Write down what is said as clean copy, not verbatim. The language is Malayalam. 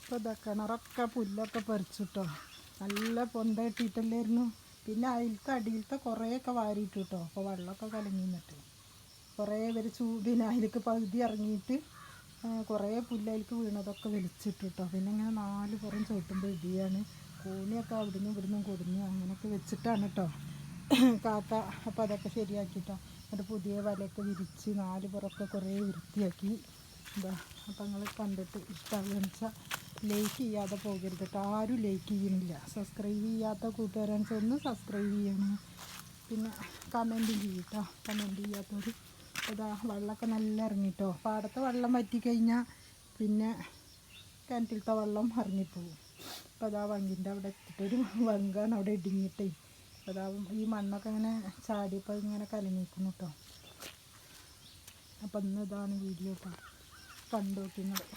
ഇപ്പോൾ ഇതാ കിണറൊക്കെ പുല്ലൊക്കെ പറിച്ചിട്ടോ, നല്ല പൊന്ത ഇട്ടിട്ടല്ലായിരുന്നു. പിന്നെ അതിലത്തെ അടിയിലത്തെ കുറേയൊക്കെ വാരിയിട്ടു കേട്ടോ. അപ്പോൾ വെള്ളമൊക്കെ കലങ്ങി നിന്നിട്ട് കുറേ പേര് പിന്നെ അതിലേക്ക് പകുതി ഇറങ്ങിയിട്ട് കുറേ പുല്ലയിലേക്ക് വീണതൊക്കെ വലിച്ചിട്ടു കേട്ടോ. പിന്നെ ഇങ്ങനെ 4 പുറം ചവിട്ടുമ്പോൾ ഇടിയാണ്. കൂണിയൊക്കെ അവിടുന്ന് ഇവിടുന്ന് കൊടുന്ന് അങ്ങനെയൊക്കെ വെച്ചിട്ടാണ് കേട്ടോ കാക്ക. അപ്പോൾ അതൊക്കെ ശരിയാക്കിയിട്ടോ. എന്നിട്ട് പുതിയ വലയൊക്കെ വിരിച്ച് 4 പുറമൊക്കെ കുറേ വൃത്തിയാക്കി. എന്താ അപ്പോൾ നിങ്ങൾ കണ്ടിട്ട് ഇഷ്ടമാകുകയെന്ന് വെച്ചാൽ ലൈക്ക് ചെയ്യാതെ പോകരുത് കേട്ടോ. ആരും ലൈക്ക് ചെയ്യുന്നില്ല. സബ്സ്ക്രൈബ് ചെയ്യാത്ത കൂട്ടുകാരാണെന്ന് വെച്ചാൽ ഒന്ന് സബ്സ്ക്രൈബ് ചെയ്യണം. പിന്നെ കമൻറ്റും ചെയ്യും കേട്ടോ. കമൻറ്റ് ചെയ്യാത്തവർ ഇതാ വെള്ളമൊക്കെ നല്ല ഇറങ്ങിട്ടോ. പാടത്തെ വെള്ളം വറ്റിക്കഴിഞ്ഞാൽ പിന്നെ കിണറ്റിലത്തെ വെള്ളം ഇറങ്ങിപ്പോവും. അപ്പോൾ അതാ വങ്കിൻ്റെ അവിടെ എത്തിയിട്ടൊരു വങ്കാണ് അവിടെ ഇടിഞ്ഞിട്ടേ. അപ്പോൾ അതാ ഈ മണ്ണൊക്കെ ഇങ്ങനെ ചാടിയപ്പോൾ ഇങ്ങനെ കലങ്ങിക്കുന്നു കേട്ടോ. അപ്പോൾ ഇന്ന് ഇതാണ് വീഡിയോ കേട്ടോ. കണ്ടു നോക്കുന്നത്.